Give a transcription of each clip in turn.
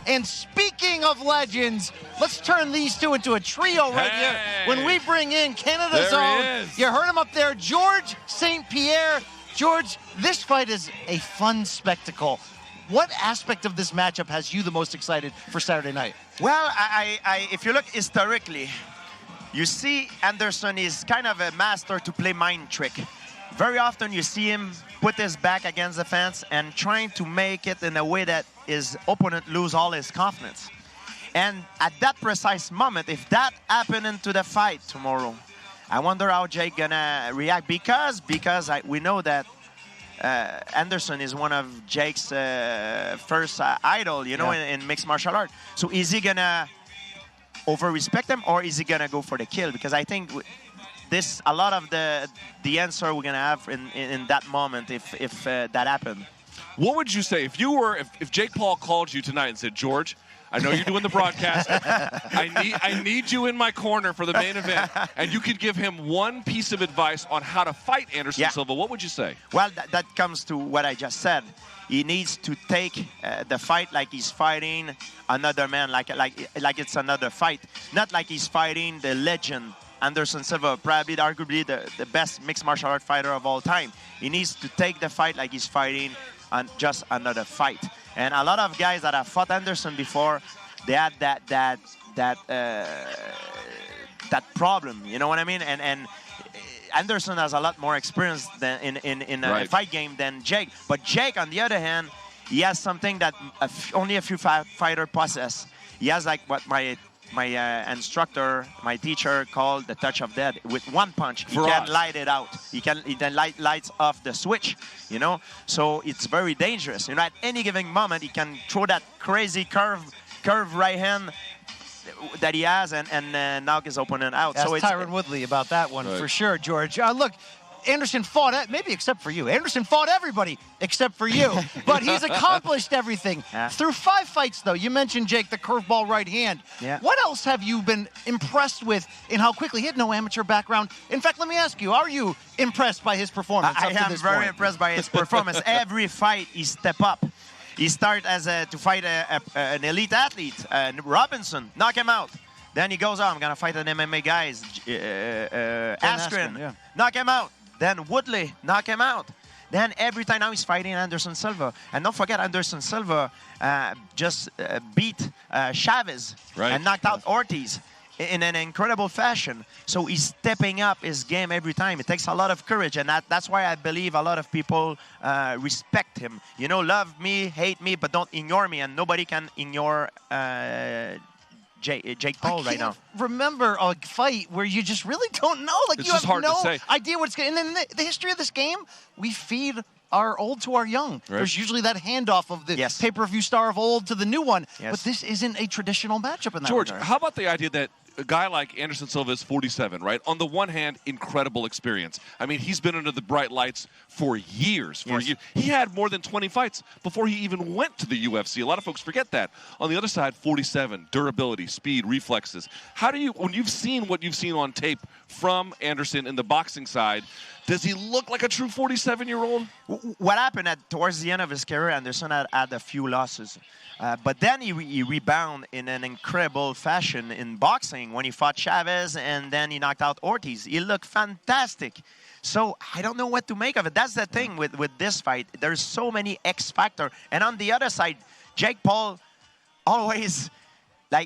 And speaking of legends, let's turn these two into a trio right here. When we bring in Canada's own, you heard him up there, Georges St-Pierre. George, this fight is a fun spectacle. What aspect of this matchup has you the most excited for Saturday night? Well, if you look historically, you see Anderson is kind of a master to play mind trick. Very often you see him put his back against the fence and trying to make it in a way that his opponent lose all his confidence. And at that precise moment, if that happened into the fight tomorrow, I wonder how Jake gonna react, because we know that Anderson is one of Jake's first idol, you know, in mixed martial art. So is he gonna over-respect him, or is he gonna go for the kill? Because I think a lot of the answer we're gonna have in that moment if that happened. What would you say if Jake Paul called you tonight and said, George, I know you're doing the broadcast. I need you in my corner for the main event, and you could give him one piece of advice on how to fight Anderson Silva. What would you say? Well, that comes to what I just said. He needs to take the fight like he's fighting another man, like it's another fight, not like he's fighting the legend Anderson Silva, probably arguably the best mixed martial art fighter of all time. He needs to take the fight like he's fighting just another fight. And a lot of guys that have fought Anderson before, they had that problem, you know what I mean? And Anderson has a lot more experience than in a fight game than Jake. But Jake, on the other hand, he has something that only a few fighters possess. He has like what my instructor, my teacher called the touch of death. With one punch, he can light it out. He then lights off the switch, you know? So it's very dangerous. You know, at any given moment, he can throw that crazy curve right hand that he has and knock his opponent out. Ask so it's Tyron Woodley about that one for sure, George. Look, Anderson fought, maybe except for you. Anderson fought everybody except for you. But he's accomplished everything. Through 5 fights, though, you mentioned, Jake, the curveball right hand. What else have you been impressed with in how quickly he had no amateur background? In fact, let me ask you, are you impressed by his performance I am very impressed by his performance. Every fight, he step up. He started to fight an elite athlete, Robinson, knock him out. Then he goes, I'm going to fight an MMA guy, Askren, knock him out. Then Woodley, knock him out. Then every time now he's fighting Anderson Silva. And don't forget, Anderson Silva just beat Chavez and knocked out Ortiz in an incredible fashion. So he's stepping up his game every time. It takes a lot of courage, and that's why I believe a lot of people respect him. You know, love me, hate me, but don't ignore me, and nobody can ignore Jake Paul right now. Remember a fight where you just really don't know. Like, it's you just have hard no to say. idea what's going. And in the history of this game, we feed our old to our young. There's usually that handoff of the pay-per-view star of old to the new one. But this isn't a traditional matchup in that George, regard. how about the idea that a guy like Anderson Silva is 47, right? On the one hand, incredible experience. I mean, he's been under the bright lights for years. He had more than 20 fights before he even went to the UFC. A lot of folks forget that. On the other side, 47, durability, speed, reflexes. How do you, when you've seen what you've seen on tape from Anderson in the boxing side, does he look like a true 47-year-old? What happened towards the end of his career, Anderson had a few losses. But then he rebounded in an incredible fashion in boxing when he fought Chavez and then he knocked out Ortiz. He looked fantastic. So I don't know what to make of it. That's the thing with this fight. There's so many X factor. And on the other side, Jake Paul always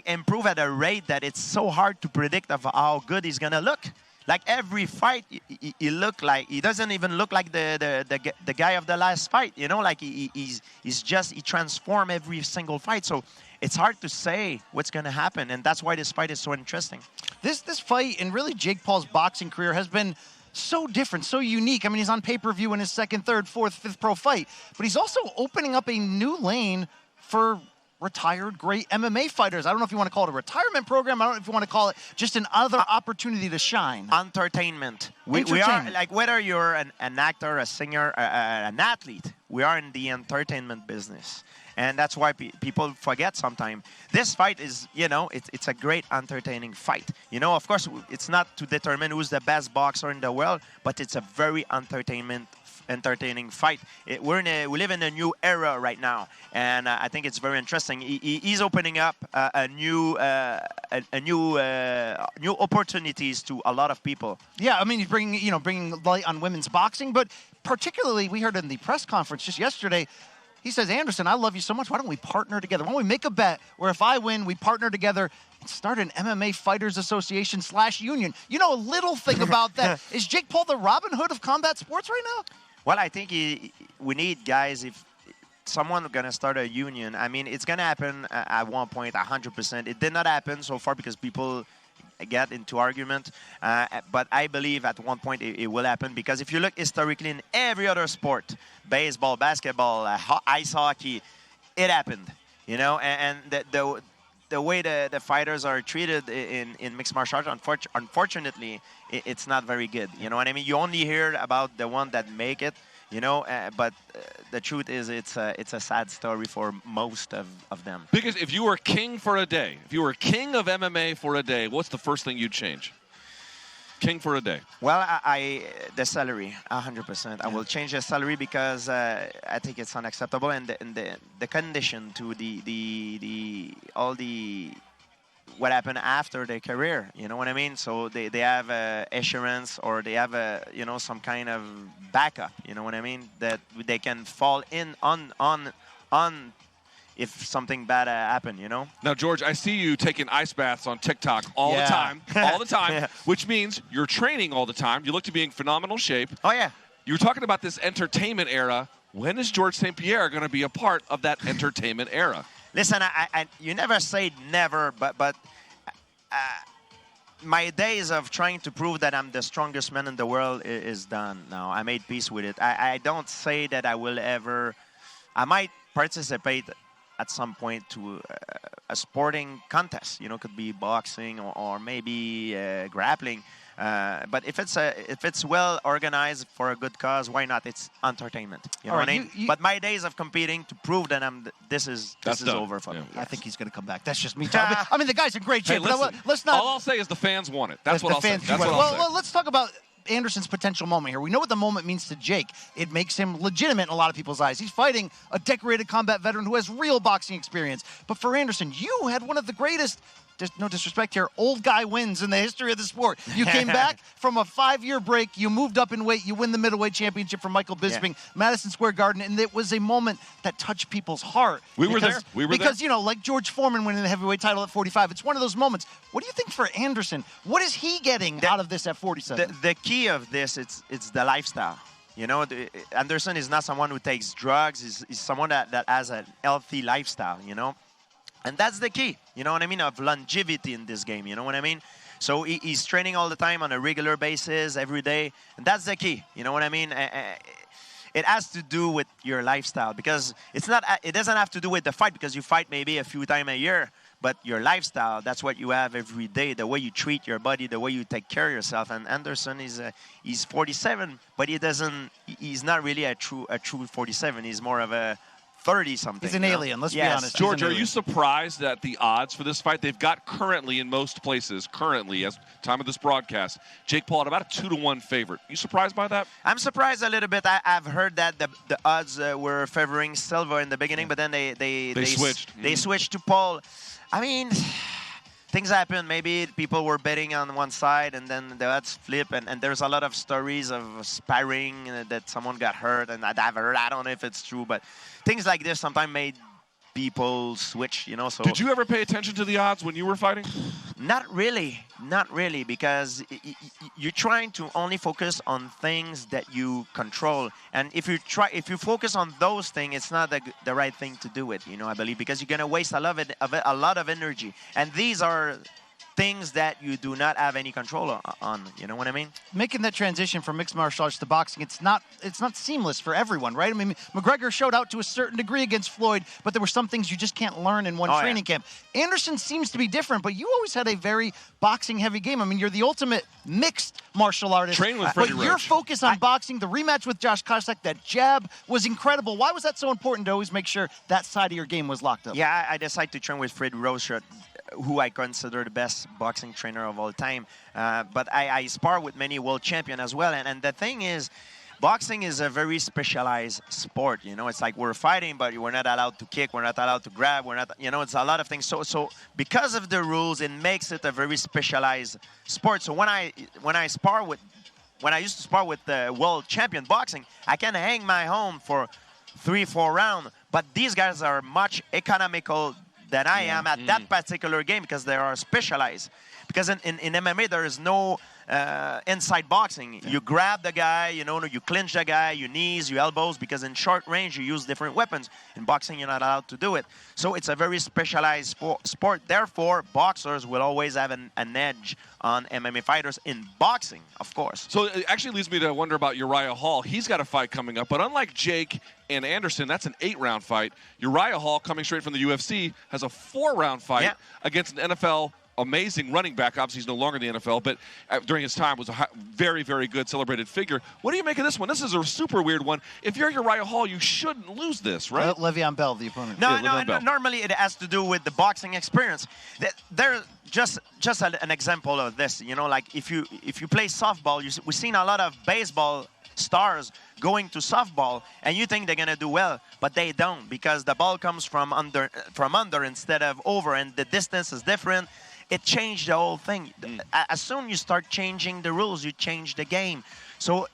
improve at a rate that it's so hard to predict of how good he's going to look. Like every fight, he doesn't even look like the guy of the last fight. You know, like he transforms every single fight. So it's hard to say what's going to happen, and that's why this fight is so interesting. This fight and really Jake Paul's boxing career has been so different, so unique. I mean, he's on pay-per-view in his 2nd, 3rd, 4th, 5th pro fight, but he's also opening up a new lane for retired great MMA fighters. I don't know if you want to call it a retirement program. I don't know if you want to call it just another opportunity to shine. Entertainment. We are, like, whether you're an actor, a singer, an athlete, we are in the entertainment business. And that's why people forget sometimes. This fight is, you know, it's a great entertaining fight. You know, of course, it's not to determine who's the best boxer in the world, but it's a very entertainment entertaining fight. We live in a new era right now, and I think it's very interesting. He's opening up new opportunities to a lot of people. Yeah, I mean, he's bringing light on women's boxing, but particularly we heard in the press conference just yesterday. He says, Anderson, I love you so much. Why don't we partner together? Why don't we make a bet where if I win, we partner together and start an MMA Fighters Association /union? You know, a little thing about that. Is Jake Paul the Robin Hood of combat sports right now? Well, I think we need guys. If someone going to start a union, I mean, it's going to happen at one point, 100%. It did not happen so far because people get into argument, but I believe at one point it will happen, because if you look historically in every other sport, baseball, basketball, ice hockey, it happened, you know, and the way the fighters are treated in mixed martial arts, unfortunately, it's not very good, you know what I mean? You only hear about the one that make it, you know, but the truth is it's a sad story for most of them. Because if you were king for a day, if you were king of MMA for a day, what's the first thing you'd change? King for a day. Well, the salary, 100%. I will change the salary because I think it's unacceptable, and the condition to what happened after their career, you know what I mean? So they have assurance, or they have some kind of backup, you know what I mean? That they can fall in on if something bad happened, you know? Now, George, I see you taking ice baths on TikTok all the time, yeah. Which means you're training all the time. You look to be in phenomenal shape. Oh, yeah. You were talking about this entertainment era. When is Georges St-Pierre going to be a part of that entertainment era? Listen, you never say never, but my days of trying to prove that I'm the strongest man in the world is done now. I made peace with it. I don't say that I will ever. I might participate at some point to a sporting contest. You know, could be boxing or maybe grappling. But if it's well organized for a good cause, why not? It's entertainment. You know what I mean? But my days of competing to prove that this is over for me. Yes. I think he's going to come back. That's just me talking. I mean, the guy's in great shape. Hey, listen, let's not. All I'll say is the fans want it. That's what I'll say. Well, let's talk about Anderson's potential moment here. We know what the moment means to Jake. It makes him legitimate in a lot of people's eyes. He's fighting a decorated combat veteran who has real boxing experience. But for Anderson, you had one of the greatest, no disrespect here, old guy wins in the history of the sport. You came back from a 5-year break. You moved up in weight. You win the middleweight championship from Michael Bisping, Madison Square Garden, and it was a moment that touched people's heart. We were there. Because, you know, like George Foreman winning the heavyweight title at 45, it's one of those moments. What do you think for Anderson? What is he getting out of this at 47? The key of this, it's the lifestyle. You know, Anderson is not someone who takes drugs. He's someone that has a healthy lifestyle, you know. And that's the key, you know what I mean, of longevity in this game, you know what I mean? So he's training all the time on a regular basis, every day, and that's the key, you know what I mean? It has to do with your lifestyle, because it doesn't have to do with the fight, because you fight maybe a few times a year, but your lifestyle, that's what you have every day, the way you treat your body, the way you take care of yourself. And Anderson he's 47, but he's not really a true 47. He's more of a 30-something. He's an alien, let's be honest. George, are you surprised at the odds for this fight? They've got currently in most places, as time of this broadcast, Jake Paul at about a 2-1 favorite. You surprised by that? I'm surprised a little bit. I've heard that the odds were favoring Silva in the beginning, but then they switched. They switched to Paul. I mean, things happen. Maybe people were betting on one side, and then the odds flip, and there's a lot of stories of sparring that someone got hurt, and I've heard, I don't know if it's true, but things like this sometimes made people switch, you know. So did you ever pay attention to the odds when you were fighting? Not really, because you're trying to only focus on things that you control, and if you focus on those things, it's not the right thing to do it, you know, I believe, because you're gonna waste a lot of energy, and these are things that you do not have any control on, you know what I mean? Making that transition from mixed martial arts to boxing, it's not seamless for everyone, right? I mean, McGregor showed out to a certain degree against Floyd, but there were some things you just can't learn in one training camp. Anderson seems to be different, but you always had a very boxing-heavy game. I mean, you're the ultimate mixed martial artist. Train with Freddie But your focus on boxing, the rematch with Josh Koscheck, that jab was incredible. Why was that so important to always make sure that side of your game was locked up? Yeah, I decided to train with Freddie Roach, who I consider the best boxing trainer of all time. But I spar with many world champions as well. And the thing is, boxing is a very specialized sport. You know, it's like we're fighting, but we're not allowed to kick, we're not allowed to grab, we're not, you know, it's a lot of things. So because of the rules, it makes it a very specialized sport. So when I used to spar with the world champion boxing, I can hang my home for 3-4 rounds. But these guys are much economical than I am at that particular game because they are specialized. Because in MMA, there is no inside boxing. You grab the guy, you know, you clinch the guy, your knees, your elbows, because in short range, you use different weapons. In boxing, you're not allowed to do it. So it's a very specialized sport. Therefore, boxers will always have an edge on MMA fighters in boxing, of course. So it actually leads me to wonder about Uriah Hall. He's got a fight coming up, but unlike Jake and Anderson, that's an 8-round fight. Uriah Hall, coming straight from the UFC, has a 4-round fight against an NFL amazing running back. Obviously, he's no longer in the NFL, but during his time was a very, very good celebrated figure. What do you make of this one? This is a super weird one. If you're Uriah Hall, you shouldn't lose this, right? Le'Veon Bell, the opponent. No, normally it has to do with the boxing experience. There, just an example of this. You know, like if you play softball, we've seen a lot of baseball stars going to softball, and you think they're gonna do well, but they don't, because the ball comes from under instead of over, and the distance is different. It changed the whole thing. As soon as you start changing the rules, you change the game. So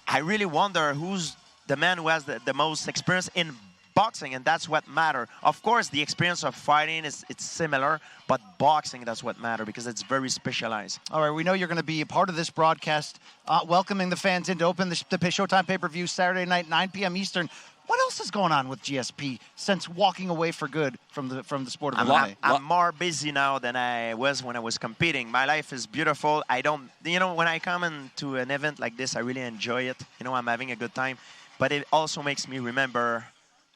I really wonder who's the man who has the most experience in boxing, and that's what matters. Of course, the experience of fighting it's similar, but boxing, that's what matters, because it's very specialized. All right, we know you're going to be a part of this broadcast, welcoming the fans in to open the Showtime pay-per-view Saturday night, 9 p.m. Eastern. What else is going on with GSP since walking away for good from the sport of MMA? I'm more busy now than I was when I was competing. My life is beautiful. I don't, you know, when I come into an event like this, I really enjoy it. You know, I'm having a good time. But it also makes me remember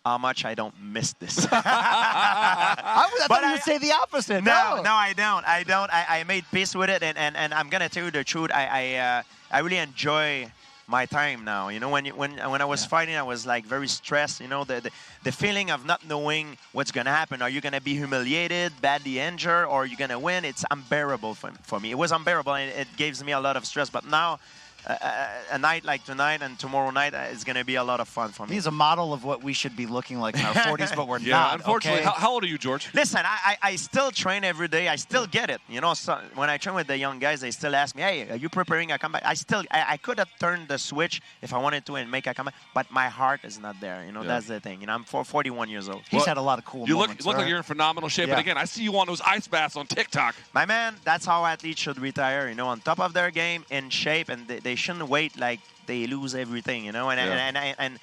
how much I don't miss this. I thought you would say the opposite. No, I don't. I made peace with it, and I'm gonna tell you the truth. I really enjoy my time now. You know, when I was fighting, I was like very stressed. You know, the feeling of not knowing what's gonna happen. Are you gonna be humiliated, badly injured, or are you gonna win? It's unbearable for me. It was unbearable, and it gives me a lot of stress. But now, a night like tonight and tomorrow night is going to be a lot of fun for me. He's a model of what we should be looking like in our 40s, but we're not. Unfortunately. Okay? How old are you, George? Listen, I still train every day. I still get it. You know, so when I train with the young guys, they still ask me, hey, are you preparing a comeback? I could have turned the switch if I wanted to and make a comeback, but my heart is not there. You know, that's the thing. You know, I'm 41 years old. He's had a lot of cool moments. You look like you're in phenomenal shape. And again, I see you on those ice baths on TikTok. My man, that's how athletes should retire. You know, on top of their game, in shape, and they shouldn't wait like they lose everything, you know. And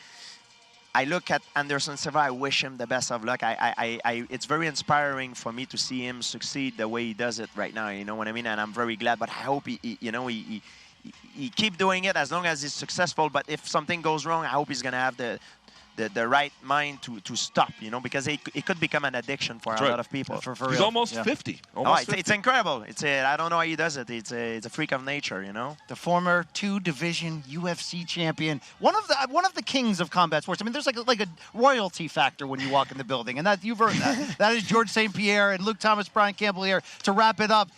I look at Anderson Silva. I wish him the best of luck. It's very inspiring for me to see him succeed the way he does it right now. You know what I mean? And I'm very glad. But I hope he keep doing it as long as he's successful. But if something goes wrong, I hope he's gonna have the right mind to stop, you know, because it could become an addiction for a lot of people. For He's real. almost 50. Almost 50. It's incredible. I don't know how he does it. It's a freak of nature, you know. The former 2-division UFC champion, one of the kings of combat sports. I mean, there's like a royalty factor when you walk in the building, and that you've earned that. That is Georges St-Pierre and Thomas Brian Campbell here to wrap it up.